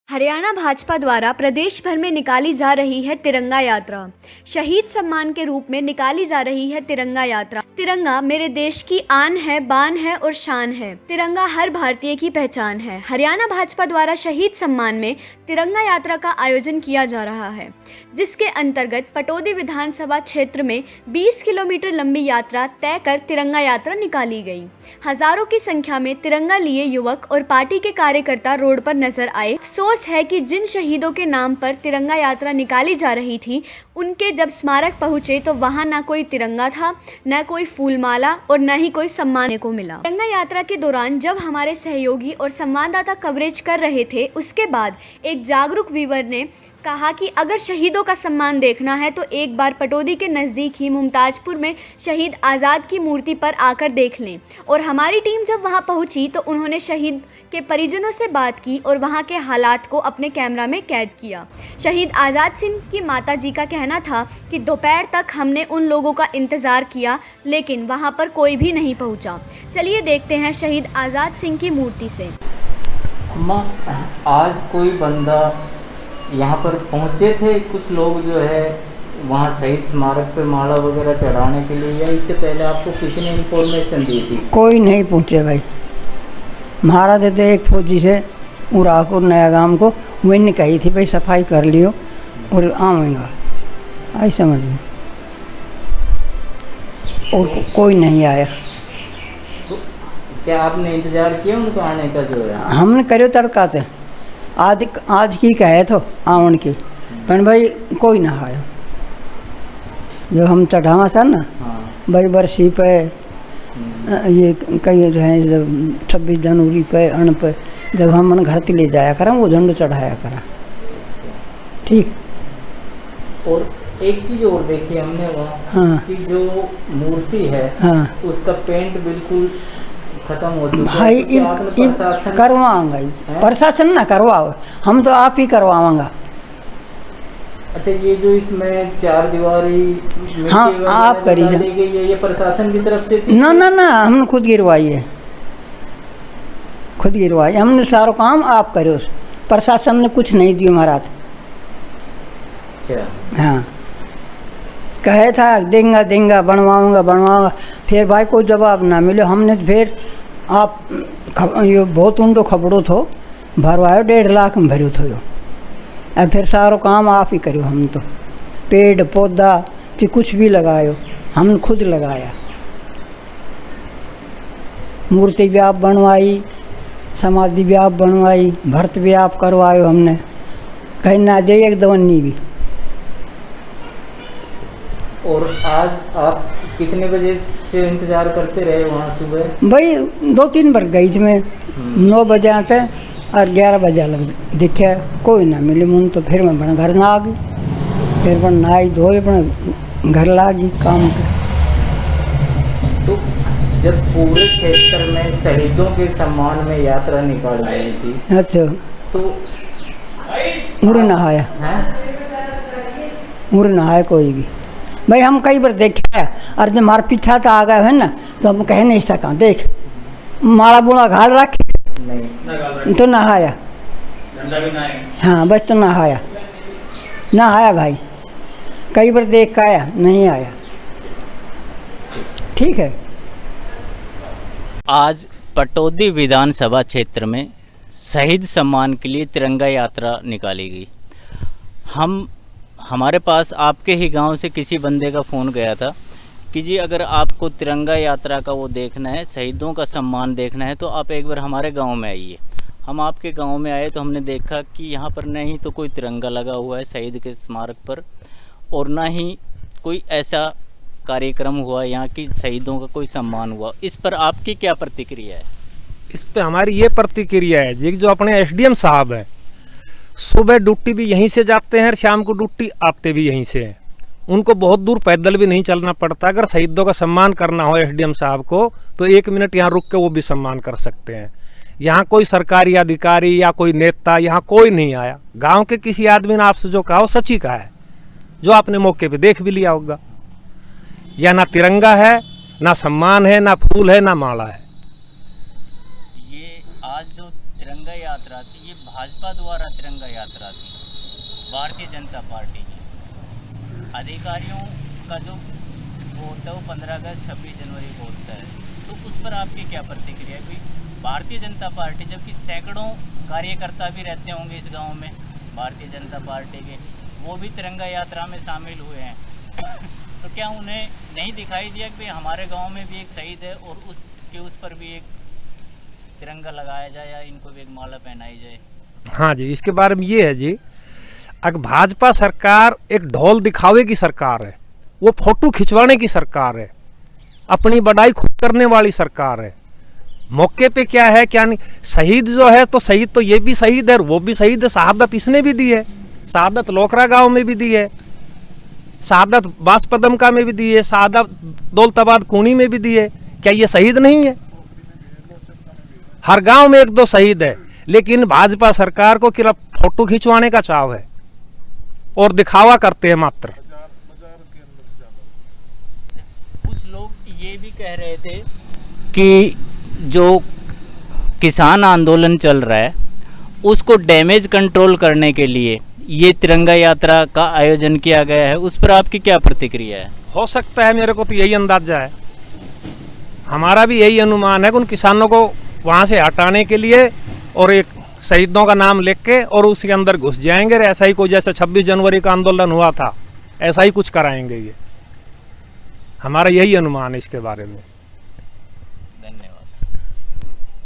हरियाणा भाजपा द्वारा प्रदेश भर में निकाली जा रही है तिरंगा यात्रा। शहीद सम्मान के रूप में निकाली जा रही है तिरंगा यात्रा। तिरंगा मेरे देश की आन है, बान है और शान है। तिरंगा हर भारतीय की पहचान है। हरियाणा भाजपा द्वारा शहीद सम्मान में तिरंगा यात्रा का आयोजन किया जा रहा है, जिसके अंतर्गत पटौदी विधानसभा क्षेत्र में 20 किलोमीटर लंबी यात्रा तय कर तिरंगा यात्रा निकाली गई। हजारों की संख्या में तिरंगा लिए युवक और पार्टी के कार्यकर्ता रोड पर नजर आए। अफसोस है कि जिन शहीदों के नाम पर तिरंगा यात्रा निकाली जा रही थी, उनके जब स्मारक पहुंचे तो वहां न कोई तिरंगा था, न कोई फूलमाला और न ही कोई सम्मान को मिला। तिरंगा यात्रा के दौरान जब हमारे सहयोगी और संवाददाता कवरेज कर रहे थे, उसके बाद एक जागरूक व्यूअर ने कहा कि अगर शहीदों का सम्मान देखना है तो एक बार पटौदी के नज़दीक ही मुमताजपुर में शहीद आज़ाद की मूर्ति पर आकर देख लें। और हमारी टीम जब वहां पहुंची तो उन्होंने शहीद के परिजनों से बात की और वहां के हालात को अपने कैमरा में कैद किया। शहीद आज़ाद सिंह की माता जी का कहना था कि दोपहर तक हमने उन लोगों का इंतज़ार किया, लेकिन वहाँ पर कोई भी नहीं पहुँचा। चलिए देखते हैं शहीद आज़ाद सिंह की मूर्ति से। अम्मा, आज कोई बंदा यहाँ पर पहुँचे थे, कुछ लोग जो है वहाँ शहीद स्मारक पे माला वगैरह चढ़ाने के लिए, या इससे पहले आपको किसी ने इन्फॉर्मेशन दी थी? कोई नहीं पहुँचे भाई। महाराज देते एक फौजी से उराकुर नया गांव को, वही कही थी भाई सफाई कर लियो और आऊँगा, आई समझ में, और कोई नहीं आया। तो क्या आपने इंतज़ार किया उनको आने का? जो है हमने करो तड़का से आज की कहे तो आवन की, पर भाई कोई ना आया। जो हम चढ़ावा सर ना बड़ी बरसी पे, ये कई जो है 26 जनवरी पे अण पे जब हम मन घर के ले जाया करा, वो झंडा चढ़ाया करा। ठीक। और एक चीज़ और देखी हमने वहाँ, हाँ, कि जो मूर्ति है, हाँ, उसका पेंट बिल्कुल खत्म हो चुका है। भाई तो आपने प्रशासन करवाऊंगा, प्रशासन ना करवाओ, हम तो आप ही करवाऊंगा। अच्छा, ये जो इसमें 4 दीवारी हाँ, आप करिए। ये प्रशासन की तरफ से थी? ना ना ना, हमने खुद गिरवाई है, खुद गिरवाई हमने। सारा काम आप करो, प्रशासन ने कुछ नहीं दिया महाराज। अच्छा। हाँ, कहे था देंगा देंगा, बनवाऊंगा, फिर भाई कोई जवाब ना मिले। हमने फिर आप ये बहुत उनको खबरों थो भरवायो, 1.5 लाख में भरो थो। अब फिर सारो काम आप ही करो। हम तो पेड़ पौधा कि कुछ भी लगायो, हमने खुद लगाया। मूर्ति भी आप बनवाई, समाधि भी आप बनवाई, भर्त भी आप करवायो हमने, कहीं ना दे एक दवन्नी भी। और आज आप कितने बजे से इंतज़ार करते रहे वहाँ सुबह? भाई 2-3 बार गई थी मैं, 9 बजे आते और 11 बजे लग दिखे, कोई ना मिले मुन। तो फिर मैं घर ना आ गई, फिर मैं नहाई धोए अपने घर ला गई काम के। तो जब पूरे क्षेत्र में शहीदों के सम्मान में यात्रा निकाल रही थी, अच्छा, तो मुझे नहाया, मुझे नहाया कोई भी भाई। हम कई बार देखे और जब हमारे पीछा तो आ गए है ना, तो हम कह नहीं सका। देख माला बुला घाल रखी नहीं तो नहाया, हाँ बस तो नहाया भाई। कई बार देख के आया, नहीं आया। ठीक है। आज पटौदी विधानसभा क्षेत्र में शहीद सम्मान के लिए तिरंगा यात्रा निकाली गई। हमारे पास आपके ही गांव से किसी बंदे का फ़ोन गया था कि जी अगर आपको तिरंगा यात्रा का वो देखना है, शहीदों का सम्मान देखना है, तो आप एक बार हमारे गांव में आइए। हम आपके गांव में आए तो हमने देखा कि यहाँ पर न ही तो कोई तिरंगा लगा हुआ है शहीद के स्मारक पर, और न ही कोई ऐसा कार्यक्रम हुआ यहाँ की शहीदों का कोई सम्मान हुआ। इस पर आपकी क्या प्रतिक्रिया है? इस पे हमारी ये प्रतिक्रिया है जी, जो अपने एसडीएम साहब हैं, सुबह ड्यूटी भी यहीं से जाते हैं और शाम को ड्यूटी आते भी यहीं से हैं। उनको बहुत दूर पैदल भी नहीं चलना पड़ता। अगर शहीदों का सम्मान करना हो एसडीएम साहब को, तो 1 मिनट यहाँ रुक के वो भी सम्मान कर सकते हैं। यहाँ कोई सरकारी अधिकारी या कोई नेता यहाँ कोई नहीं आया। गांव के किसी आदमी ने आपसे जो कहा वो सच ही कहा है, जो आपने मौके पे देख भी लिया होगा। यहाँ ना तिरंगा है, ना सम्मान है, ना फूल है, ना माला है। ये आज जो तिरंगा यात्रा थी, ये भाजपा भाजपा द्वारा तिरंगा यात्रा थी, भारतीय जनता पार्टी की, अधिकारियों का जो वो होता है वो 15 अगस्त 26 जनवरी को होता है, तो उस पर आपकी क्या प्रतिक्रिया है? कोई भारतीय जनता पार्टी, जबकि सैकड़ों कार्यकर्ता भी रहते होंगे इस गांव में भारतीय जनता पार्टी के, वो भी तिरंगा यात्रा में शामिल हुए हैं तो क्या उन्हें नहीं दिखाई दिया कि हमारे गांव में भी एक शहीद है और उस पर भी एक तिरंगा लगाया जाए या इनको भी एक माला पहनाई जाए? हाँ जी, इसके बारे में ये है जी, अगर भाजपा सरकार एक ढोल दिखावे की सरकार है, वो फोटो खिंचवाने की सरकार है, अपनी बड़ाई खुद करने वाली सरकार है। मौके पे क्या है क्या नहीं, शहीद जो है तो शहीद तो ये भी शहीद है और वो भी शहीद है, शहादत इसने भी दी है, शहादत लोकरा गांव में भी दी है, शहादत बांसपदमका में भी दी है, शहादत दौलताबाद कूनी में भी दी है। क्या ये शहीद नहीं है? हर गांव में एक दो शहीद है, लेकिन भाजपा सरकार को केवल फोटो खिंचवाने का चाव है और दिखावा करते हैं मात्र। कुछ लोग ये भी कह रहे थे कि जो किसान आंदोलन चल रहा है उसको डैमेज कंट्रोल करने के लिए ये तिरंगा यात्रा का आयोजन किया गया है, उस पर आपकी क्या प्रतिक्रिया है? हो सकता है, मेरे को तो यही अंदाजा है, हमारा भी यही अनुमान है कि उन किसानों को वहाँ से हटाने के लिए और एक शहीदों का नाम लिख के और उसके अंदर घुस जाएंगे, ऐसा ही कोई जैसे 26 जनवरी का आंदोलन हुआ था ऐसा ही कुछ कराएंगे। ये हमारा यही अनुमान है इसके बारे में।